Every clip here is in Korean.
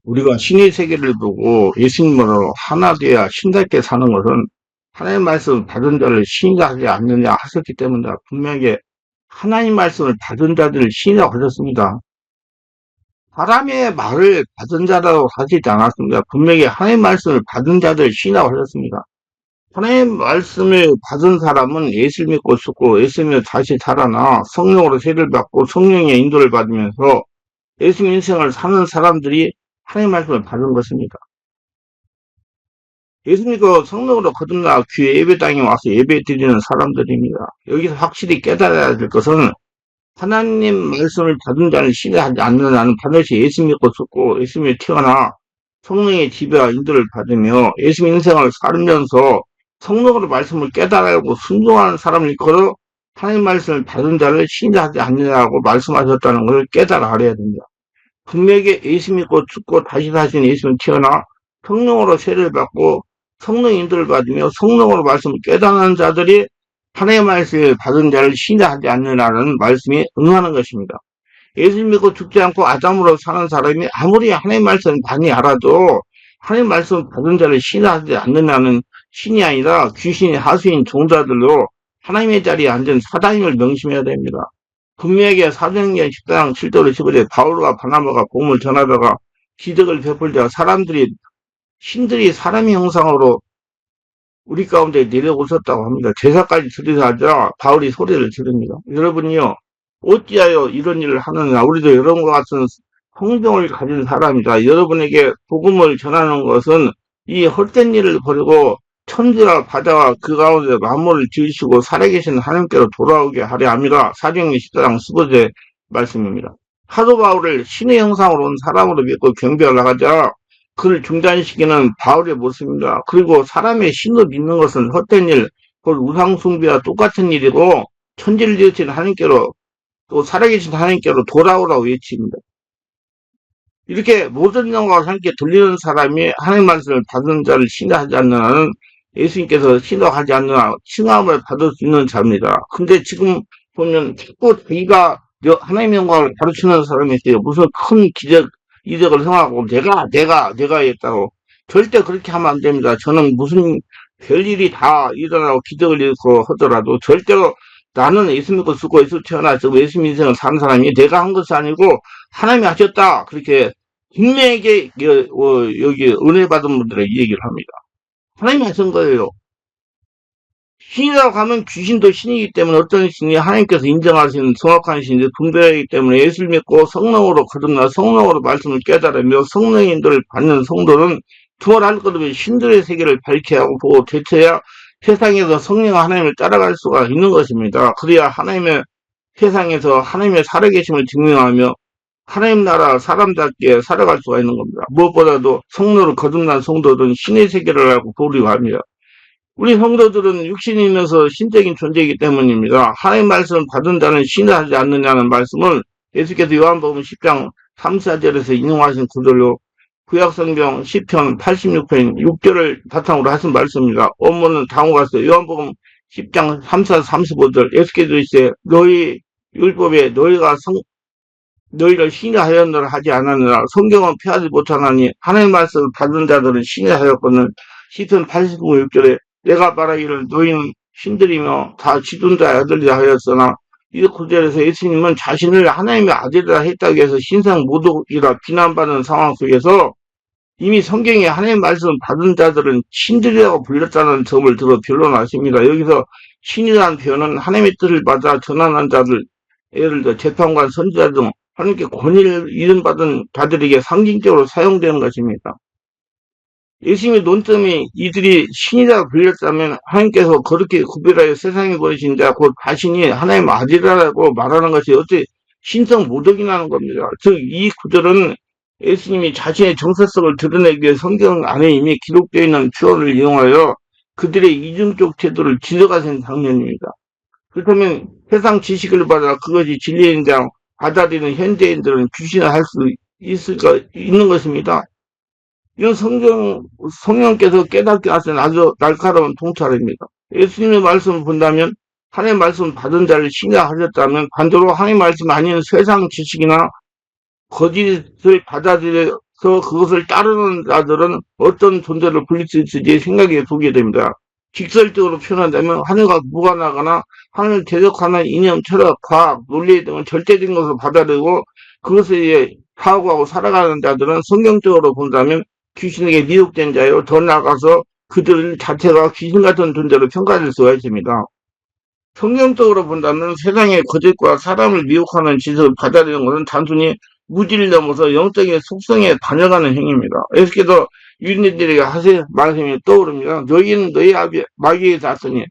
우리가 신의 세계를 보고 예수님으로 하나 되어야 신답게 사는 것은 하나님 말씀을 받은 자를 신이라 하지 않느냐 하셨기 때문이다. 분명히 하나님 말씀을 받은 자들을 신이라고 하셨습니다. 사람의 말을 받은 자라고 하시지 않았습니다. 분명히 하나님 말씀을 받은 자들 신이라고 하셨습니다. 하나님 말씀을 받은 사람은 예수를 믿고 죽고 예수 믿어 다시 살아나 성령으로 세례를 받고 성령의 인도를 받으면서 예수 인생을 사는 사람들이 하나님 말씀을 받은 것입니다. 예수 믿고 성령으로 거듭나 교회 예배당에 와서 예배 드리는 사람들입니다. 여기서 확실히 깨달아야 될 것은 하나님 말씀을 받은 자는 신뢰하지 않는 자는 반드시 예수 믿고 죽고 예수 믿어 태어나 성령의 지배와 인도를 받으며 예수 인생을 살면서 성령으로 말씀을 깨달아고 순종하는 사람을 일컬어 하나님 말씀을 받은 자를 신뢰하지 않느냐고 말씀하셨다는 것을 깨달아 알아야 됩니다. 분명히 예수 믿고 죽고 다시 사신 예수는 태어나 성령으로 세례를 받고 성령 인도를 받으며 성령으로 말씀을 깨닫는 자들이 하나님의 말씀을 받은 자를 신뢰하지 않느냐는 말씀이 응하는 것입니다. 예수 믿고 죽지 않고 아담으로 사는 사람이 아무리 하나님의 말씀을 많이 알아도 하나님의 말씀을 받은 자를 신뢰하지 않느냐는 신이 아니라 귀신이 하수인 종자들로 하나님의 자리에 앉은 사단임을 명심해야 됩니다. 분명하게 사도행전 14장 7절로 15절에 바울과 바나바가 복음을 전하다가 기적을 베풀자 신들이 사람의 형상으로 우리 가운데 내려오셨다고 합니다. 제사까지 드리자 바울이 소리를 지릅니다. 여러분이요, 어찌하여 이런 일을 하느냐. 우리도 여러분과 같은 성경을 가진 사람이다. 여러분에게 복음을 전하는 것은 이 헛된 일을 버리고 천지와 바다와 그 가운데 만물을 지으시고 살아계신 하나님께로 돌아오게 하려 함이라. 사도행전 14장 15절 말씀입니다. 사도 바울을 신의 형상으로 온 사람으로 믿고 경배하러 가자 그를 중단시키는 바울의 모습입니다. 그리고 사람의 신을 믿는 것은 헛된 일, 곧 우상숭배와 똑같은 일이고 천지를 지으신 하나님께로 또 살아계신 하나님께로 돌아오라고 외칩니다. 이렇게 모든 영광을 하나님께 돌리는 사람이 하나님 말씀을 받은 자를 신뢰하지 않는 한은 예수님께서 신뢰하지 않는 한 칭함을 받을 수 있는 자입니다. 근데 지금 보면 자꾸 자기가 하나님의 영광을 가르치는 사람이 있어요. 무슨 큰 이적을 행하고 내가 했다고. 절대 그렇게 하면 안 됩니다. 저는 무슨 별일이 다 일어나고 기적을 일으키고 하더라도 절대로 나는 예수 믿고 죽고 예수 태어나서 예수 인생을 사는 사람이 내가 한 것이 아니고 하나님이 하셨다. 그렇게 분명하게 여기 은혜 받은 분들에게 얘기를 합니다. 하나님이 하신 거예요. 신이라고 하면 귀신도 신이기 때문에 어떤 신이 하나님께서 인정하시는 정확한 신인데 분별하기 때문에 예수를 믿고 성령으로 거듭나 성령으로 말씀을 깨달으며 성령의 인도를 받는 성도는 두말할 것 없이 신들의 세계를 밝혀야 하고 보고 대처해야 세상에서 성령 하나님을 따라갈 수가 있는 것입니다. 그래야 하나님의 세상에서 하나님의 살아계심을 증명하며 하나님 나라 사람답게 살아갈 수가 있는 겁니다. 무엇보다도 성령으로 거듭난 성도들은 신의 세계를 알고 보려고 합니다. 우리 성도들은 육신이 있면서 신적인 존재이기 때문입니다. 하나님 말씀을 받은 자는 신뢰하지 않느냐는 말씀을 예수께서 요한복음 10장 3, 4절에서 인용하신 구절로 구약성경 10편 86편 6절을 바탕으로 하신 말씀입니다. 원문은 다음과 같이 요한복음 10장 3, 4, 35절 예수께서 이르시되 너희 율법에 너희를 신뢰하였느라 하지 않았느라 성경은 폐하지 못하나니 하나님 말씀을 받은 자들은 신뢰하였거늘. 시편 89, 6절에 내가 말하기를 너희는 신들이며 다 지존자의 아들이라 하였으나 이 구절에서 예수님은 자신을 하나님의 아들이라 했다고 해서 신상 모독이라 비난받는 상황 속에서 이미 성경에 하나님 말씀을 받은 자들은 신들이라고 불렸다는 점을 들어 변론하십니다. 여기서 신이라는 표현은 하나님의 뜻을 받아 전하는 자들, 예를 들어 재판관, 선지자 등 하나님께 권위를 이름받은 자들에게 상징적으로 사용되는 것입니다. 예수님의 논점이 이들이 신이라고 불렸다면 하나님께서 그렇게 구별하여 세상에 보내신 자 곧 자신이 하나님의 아들이라고 말하는 것이 어찌 신성 모독이 나는 겁니다. 즉 이 구절은 예수님이 자신의 정체성을 드러내기 위해 성경 안에 이미 기록되어 있는 표현을 이용하여 그들의 이중적 태도를 지적하신 장면입니다. 그렇다면 세상 지식을 받아 그것이 진리인 장 받아들이는 현대인들은 귀신을 할 수 있는 것입니다. 이런 성령께서 깨닫게 하신 아주 날카로운 통찰입니다. 예수님의 말씀을 본다면 하나님의 말씀을 받은 자를 신뢰하셨다면 반대로 하나님의 말씀 아닌 세상 지식이나 거짓을 받아들여 그것을 따르는 자들은 어떤 존재를 불릴 수 있을지 생각해 보게 됩니다. 직설적으로 표현한다면 하늘과 무관하거나 하늘을 대적하는 이념, 철학, 과학, 논리 등을 절대적인 것으로 받아들이고 그것에 사고하고 살아가는 자들은 성경적으로 본다면 귀신에게 미혹된 자요. 더 나아가서 그들 자체가 귀신 같은 존재로 평가될 수가 있습니다. 성경적으로 본다면 세상의 거짓과 사람을 미혹하는 짓을 받아들이는 것은 단순히 무지를 넘어서 영적인 속성에 반영하는 행위입니다. 에스겔도 유대인들에게 하실 말씀이 떠오릅니다. 너희는 너희 아비 마귀에게 잤으니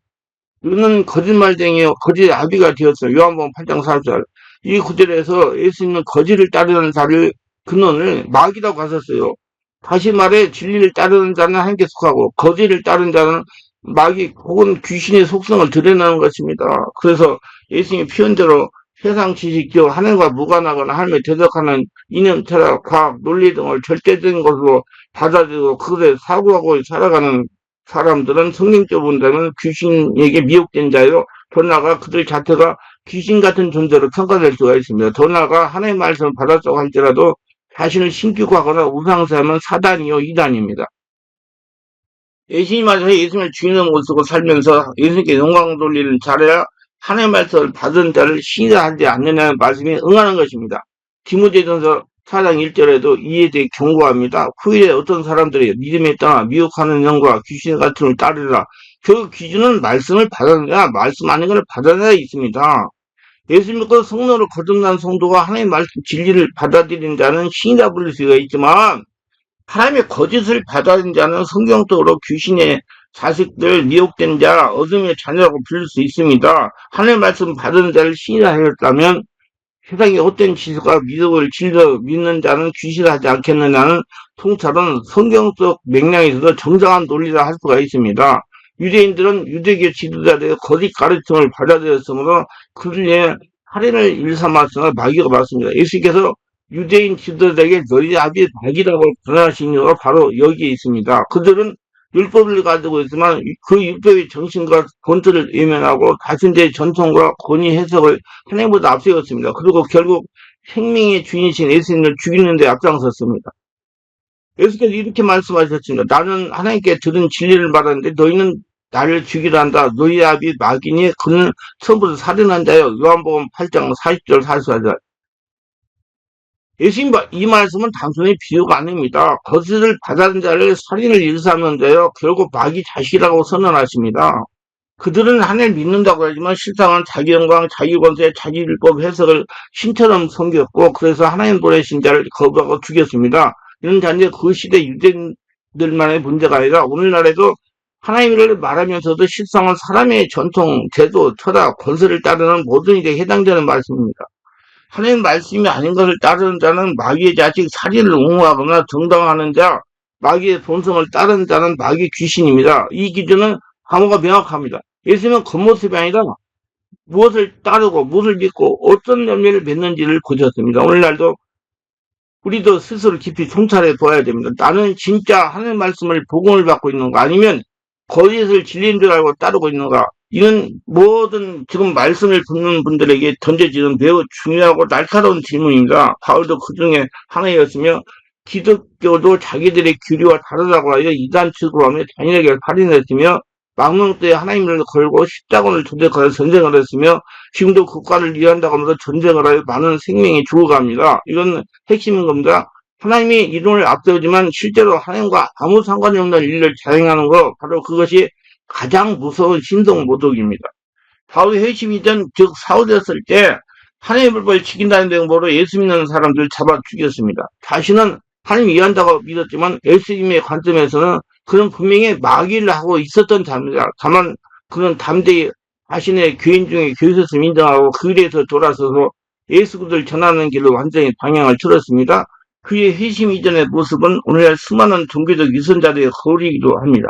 너는 거짓말쟁이요 거짓 아비가 되었어요. 요한복음 8장 4절. 이 구절에서 예수님은 거짓을 따르는 자를 근원을 마귀라고 하셨어요. 다시 말해 진리를 따르는 자는 하나님께 속하고 거짓을 따르는 자는 마귀 혹은 귀신의 속성을 드러내는 것입니다. 그래서 예수님의 표현대로 세상 지식, 즉 하늘과 무관하거나 하늘에 대적하는 이념, 철학, 과학, 논리 등을 절대적인 것으로 받아들이고 그것에 사고하고 살아가는 사람들은 성경적으로 본다면 귀신에게 미혹된 자요. 더 나아가 그들 자체가 귀신 같은 존재로 평가될 수가 있습니다. 더 나아가 하나님의 말씀을 받았다고 할지라도 자신을 신기고 하거나 우상세하면 사단이요 이단입니다. 예수님 말씀에 예수님을 주인으로 모시고 살면서 예수님께 영광 돌리는 잘해야 하나님의 말씀을 받은 자를 신뢰하지 않느냐는 말씀에 응하는 것입니다. 디모데전서 4장 1절에도 이에 대해 경고합니다. 후일에 어떤 사람들이 믿음에 떠나 미혹하는 영과 귀신 같은 걸 따르라. 그 기준은 말씀을 받아내야 말씀 아닌 걸 받아내야 있습니다. 예수 믿고 성령으로 거듭난 성도가 하나님의 말씀 진리를 받아들인 자는 신이라 부를 수가 있지만 하나님의 거짓을 받아들인 자는 성경적으로 귀신의 자식들, 미혹된 자, 어둠의 자녀라고 부를 수 있습니다. 하나님의 말씀 받은 자를 신이라 하였다면 세상에 헛된 지식과 미덕을 질러 믿는 자는 귀신을 하지 않겠느냐는 통찰은 성경적 맥락에서도 정당한 논리라 할 수가 있습니다. 유대인들은 유대교 지도자들의 거짓 가르침을 받아들였으므로 그들의 할인을 일삼았으나 마귀가 맞습니다. 예수께서 유대인 지도자에게 너희 아비 마귀라고 전하신 이유가 바로 여기에 있습니다. 그들은 율법을 가지고 있지만 그 율법의 정신과 본질을 외면하고 자신들의 전통과 권위 해석을 하나님보다 앞세웠습니다. 그리고 결국 생명의 주인이신 예수님을 죽이는 데 앞장섰습니다. 예수께서 이렇게 말씀하셨습니다. 나는 하나님께 들은 진리를 말하는데 너희는 나를 죽이려 한다. 너희 아비 마귀니 그는 처음부터 살인한 자요. 요한복음 8장 40절 44절. 예수님 이 말씀은 단순히 비유가 아닙니다. 거짓을 받아든 자를 살인을 일삼는데요. 결국 마귀 자식이라고 선언하십니다. 그들은 하나님을 믿는다고 하지만 실상은 자기 영광, 자기 권세, 자기 율법 해석을 신처럼 섬겼고 그래서 하나님 보내신 자를 거부하고 죽였습니다. 이런 단지 그 시대 유대인들만의 문제가 아니라 오늘날에도 하나님을 말하면서도 실상은 사람의 전통, 제도, 철학, 권세를 따르는 모든 일에 해당되는 말씀입니다. 하나님 말씀이 아닌 것을 따르는 자는 마귀의 자식 살인을 옹호하거나 정당화하는 자, 마귀의 본성을 따르는 자는 마귀 귀신입니다. 이 기준은 항목가 명확합니다. 예수님은 겉모습이 아니라 무엇을 따르고 무엇을 믿고 어떤 열매를 맺는지를 보셨습니다. 오늘날도 우리도 스스로 깊이 통찰해 보아야 됩니다. 나는 진짜 하나님 말씀을 복음을 받고 있는가 아니면 거짓을 진리인 줄 알고 따르고 있는가 이는 모든 지금 말씀을 듣는 분들에게 던져지는 매우 중요하고 날카로운 질문입니다. 바울도 그 중에 하나였으며 기독교도 자기들의 규리와 다르다고 하여 이단 측으로 하며 자신에게 살인했으며 망명때에 하나님을 걸고 십자군을 조작하여 전쟁을 했으며 지금도 국가를 위한다고 하면서 전쟁을 하여 많은 생명이 죽어갑니다. 이건 핵심인 겁니다. 하나님이 이론을 앞세우지만 실제로 하나님과 아무 상관이 없는 일을 자행하는 거 바로 그것이 가장 무서운 신동모독입니다. 바울이 회심 이전 즉 사울이었을 때 하나님의 불법을 지킨다는 명목으로 예수 믿는 사람들 잡아 죽였습니다. 자신은 하나님 이해한다고 믿었지만 예수님의 관점에서는 그는 분명히 마귀를 하고 있었던 자입니다. 다만 그는 담대히 자신의 교인 중에 교수였음을 인정하고 그 길에서 돌아서서 예수 그리스도를 전하는 길로 완전히 방향을 틀었습니다. 그의 회심 이전의 모습은 오늘날 수많은 종교적 위선자들의 거울이기도 합니다.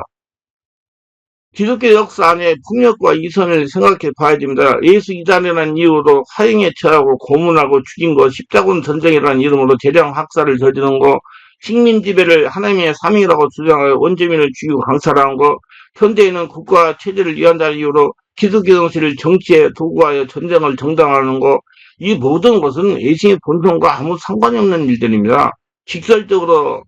기독교 역사 안에 폭력과 이선을 생각해 봐야 됩니다. 예수 이단이라는 이유로 화형에 처하고 고문하고 죽인 거, 십자군 전쟁이라는 이름으로 대량 학살을 저지른 거, 식민지배를 하나님의 삼위라고 주장하여 원주민을 죽이고 강살한 거, 현대에는 국가 체제를 위한다는 이유로 기독교 정치를 정치에 도구하여 전쟁을 정당화하는 거, 이 모든 것은 예수의 본성과 아무 상관이 없는 일들입니다. 직설적으로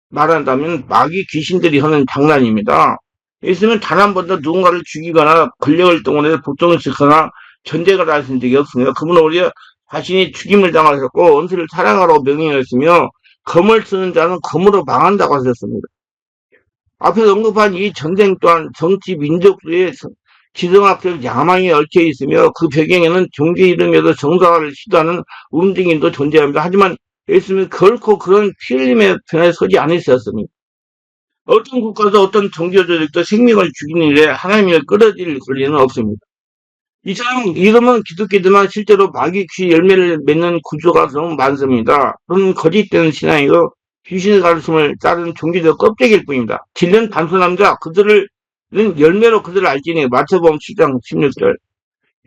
말한다면 마귀 귀신들이 하는 장난입니다. 예수님은 단 한 번도 누군가를 죽이거나 권력을 동원해서 복종을 시키거나 전쟁을 하신 적이 없습니다. 그분은 오히려 자신이 죽임을 당하셨고 원수를 사랑하라고 명령했으며 검을 쓰는 자는 검으로 망한다고 하셨습니다. 앞에서 언급한 이 전쟁 또한 정치 민족주의 지정학적 야망이 얽혀 있으며 그 배경에는 종교 이름에도 정상화를 시도하는 움직임도 존재합니다. 하지만 예수님은 결코 그런 피 흘림의 편에 서지 않으셨습니다. 어떤 국가도 어떤 종교 조직도 생명을 죽이는 일에 하나님을 끌어들일 권리는 없습니다. 이상 이름은 기독교지만 실제로 마귀 귀 열매를 맺는 구조가 너무 많습니다. 그런 거짓된 신앙이고 귀신의 가르침을 따르는 종교적 껍데기일 뿐입니다. 진리는 단순합니다. 그들은 열매로 그들을 알지니 마태복음 7장 16절.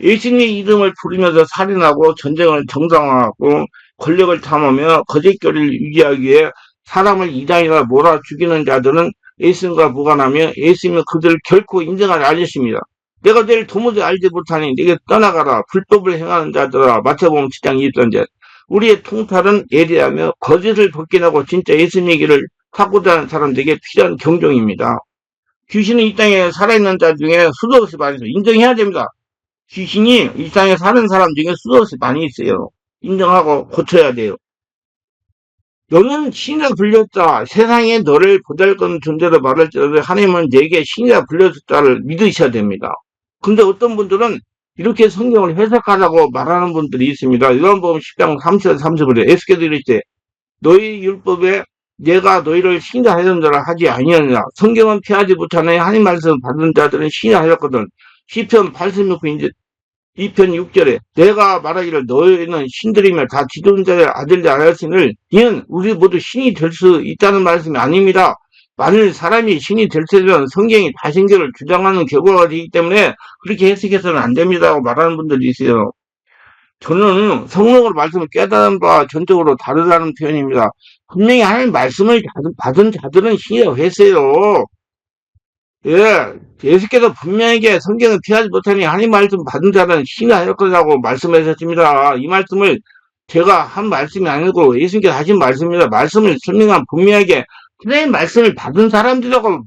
예수님 이름을 부르면서 살인하고 전쟁을 정상화하고 권력을 탐하며 거짓 교리를 유지하기 위해 사람을 이단이라 몰아 죽이는 자들은 예수님과 무관하며 예수님은 그들을 결코 인정하지 않으십니다. 내가 너를 도무지 알지 못하니 네게 떠나가라. 불법을 행하는 자들아. 마태복음 7장 23절. 우리의 통찰은 예리하며 거짓을 벗겨내고 진짜 예수님 얘기를 하고자 하는 사람들에게 필요한 경종입니다. 귀신은 이 땅에 살아있는 자 중에 수도 없이 많이 있어요. 인정해야 됩니다. 귀신이 이 땅에 사는 사람 중에 수도 없이 많이 있어요. 인정하고 고쳐야 돼요. 너는 신이라 불렸다. 세상에 너를 보잘것없는 존재로 말할지라도 하나님은 내게 신이라 불렸다를 믿으셔야 됩니다. 근데 어떤 분들은 이렇게 성경을 해석하라고 말하는 분들이 있습니다. 요한복음 10장 30절 30절에 에스겔도 이랬지. 너희 율법에 내가 너희를 신이라 하였느라 하지 아니하느냐. 성경은 피하지 못하네. 하나님 말씀 받은 자들은 신이라 하였거든. 시편 86편 2편 6절에 내가 말하기를 너희는 신들이며 다 지존자의 아들들 하였으니 이는 우리 모두 신이 될 수 있다는 말씀이 아닙니다. 만일 사람이 신이 될 때면 성경이 다신교를 주장하는 결과가 되기 때문에 그렇게 해석해서는 안 됩니다고 말하는 분들이 있어요. 저는 성령으로 말씀을 깨달은 바와 전적으로 다르다는 표현입니다. 분명히 하나님 말씀을 받은 자들은 신이라고 했어요. 예, 예수께서 분명하게 성경을 피하지 못하니 하나님 말씀 받은 자는 신이 아닐 거라고 말씀하셨습니다. 이 말씀을 제가 한 말씀이 아니고 예수님께서 하신 말씀입니다. 말씀을 설명한 분명하게 하나님 말씀을 받은 사람들이라고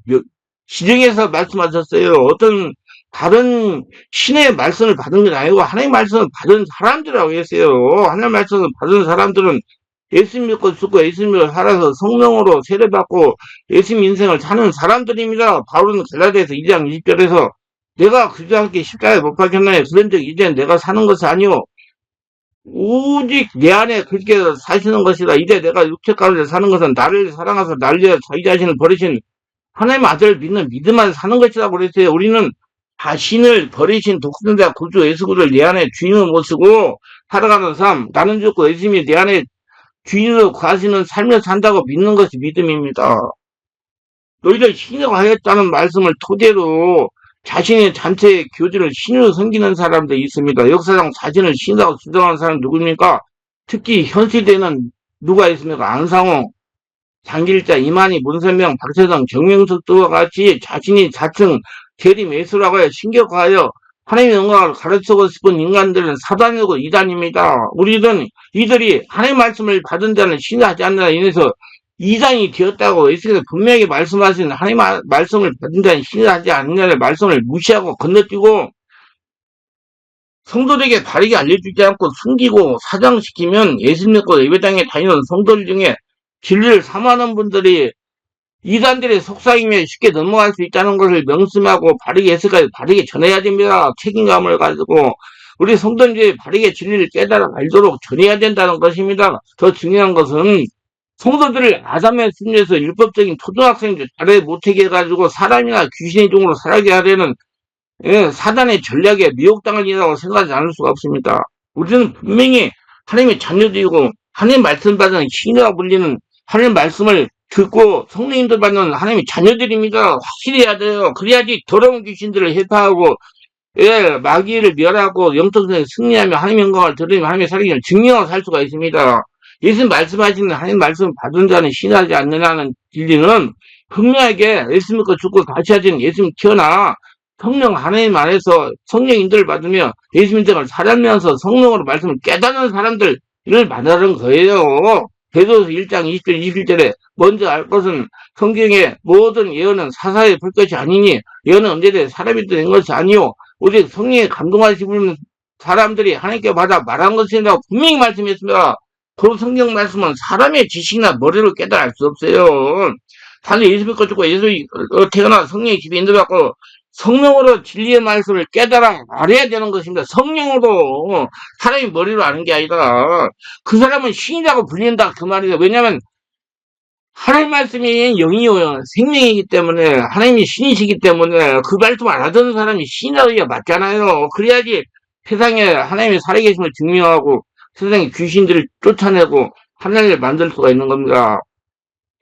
지정해서 말씀하셨어요. 어떤 다른 신의 말씀을 받은 게 아니고 하나님 말씀을 받은 사람들이라고 했어요. 하나님 말씀을 받은 사람들은 예수님 믿고 죽고 예수님 믿고 살아서 성령으로 세례받고 예수님 인생을 사는 사람들입니다. 바울은 갈라디아서 2장 20절에서 내가 그와 함께 십자가에 못 박혔나요? 그런즉 이제 내가 사는 것이 아니요 오직 내 안에 그렇게 사시는 것이다. 이제 내가 육체 가운데 사는 것은 나를 사랑하사 나를 위하여 자기 자신을 버리신 하나님 아들을 믿는 믿음 안에 사는 것이라고 그랬어요. 우리는 자신을 버리신 독생자 구주 예수를 내 안에 주인으로 모시고 살아가는 삶, 나는 죽고 예수님이 내 안에 주인으로 가시는 삶을 산다고 믿는 것이 믿음입니다. 너희들 신이라고 하였다는 말씀을 토대로 자신의 잔치의 교주를 신으로 섬기는 사람들이 있습니다. 역사상 자신을 신이라고 주장하는 사람이 누굽니까? 특히 현 시대에는 누가 있습니까? 안상홍, 장길자, 이만희, 문선명, 박세성, 정명석 등과 같이 자신이 자칭 재림 예수라고 하여 신격화하여 하나님의 영광을 가르치고 싶은 인간들은 사단이고 이단입니다. 우리는 이들이 하나님의 말씀을 받은 자는 신하지 않느라 인해서 이단이 되었다고 예수께서 분명히 말씀하신 하나님의 말씀을 받은 자는 신하지 않느냐는 말씀을 무시하고 건너뛰고 성도들에게 바르게 알려주지 않고 숨기고 사장시키면 예수 믿고 예배당에 다니는 성도들 중에 진리를 삼하는 분들이 이단들의 속삭임에 쉽게 넘어갈 수 있다는 것을 명심하고 바르게 해석하고 바르게 전해야 됩니다. 책임감을 가지고 우리 성도들이 바르게 진리를 깨달아 알도록 전해야 된다는 것입니다. 더 중요한 것은 성도들을 아담의 순리에서 율법적인 초등학생들 잘해 못하게 해가지고 사람이나 귀신의 종으로 살게 하려는 사단의 전략에 미혹당할 일이라고 생각하지 않을 수가 없습니다. 우리는 분명히 하나님의 자녀들이고 하나님 말씀 받은 신이라고 불리는 하나님 말씀을 듣고 성령님들 받는 하나님의 자녀들입니다. 확실히 해야 돼요. 그래야지 더러운 귀신들을 해파하고 마귀를 멸하고 영적으로 승리하며 하나님의 영광을 드리며 하나님의 살기를 증명하고 살 수가 있습니다. 예수님 말씀하시는 하나님 말씀 받은 자는 신하지 않느냐는 진리는 분명하게 예수 믿고 죽고 다시 하신 예수님 태어나 성령 하나님 안에서 성령 인도를 받으며 예수 믿음을 살아면서 성령으로 말씀을 깨닫는 사람들을 만나는 거예요. 베드로서 1장 20절 21절에 먼저 알 것은 성경의 모든 예언은 사사의 볼 것이 아니니 예언은 언제든 사람이 된 것이 아니요 오직 성령에 감동하시는 사람들이 하나님께 받아 말한 것이라고 분명히 말씀했습니다. 그 성경 말씀은 사람의 지식이나 머리로 깨달을 수 없어요. 단지 예수 믿고 죽고 예수 태어나 성령의 집에 인도받고 성령으로 진리의 말씀을 깨달아 알아야 되는 것입니다. 성령으로 사람이 머리로 아는 게 아니라 그 사람은 신이라고 불린다 그 말이에요. 왜냐하면 하나님 말씀이 영이요 생명이기 때문에 하나님이 신이시기 때문에 그 말씀 알아듣는 사람이 신이라고 해야 맞잖아요. 그래야지 세상에 하나님이 살아계심을 증명하고 세상에 귀신들을 쫓아내고 하나님을 만들 수가 있는 겁니다.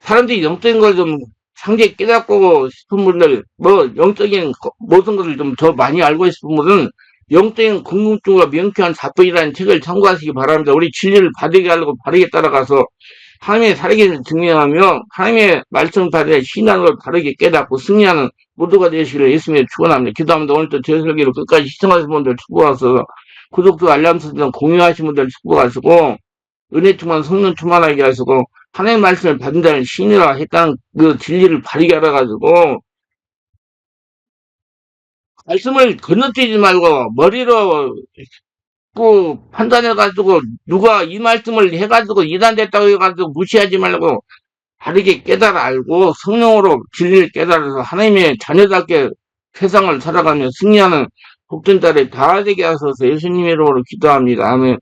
사람들이 영적인 걸 좀 상제 깨닫고 싶은 분들, 뭐, 영적인 모든 것을 좀 더 많이 알고 싶은 분은 영적인 궁금증과 명쾌한 답변이라는 책을 참고하시기 바랍니다. 우리 진리를 바르게 하려고 바르게 따라가서 하나님의 살아계심을 증명하며 하나님의 말씀 받아 신앙을 바르게 깨닫고 승리하는 모두가 되시기를 예수님의 축원합니다. 기도합니다. 오늘도 제 설교를 끝까지 시청하신 분들 축복하셔서 구독과 알람 설정 공유하신 분들 축복하시고 은혜 충만 성령 충만하게 하시고 하나님의 말씀을 받은 자는 신이라 했다는 그 진리를 바르게 알아가지고 말씀을 건너뛰지 말고 머리로 판단해가지고 누가 이 말씀을 해가지고 이단됐다고 해가지고 무시하지 말고 바르게 깨달아 알고 성령으로 진리를 깨달아서 하나님의 자녀답게 세상을 살아가며 승리하는 복된 자를 다 되게 하소서 예수님의 이름으로 기도합니다. 아멘.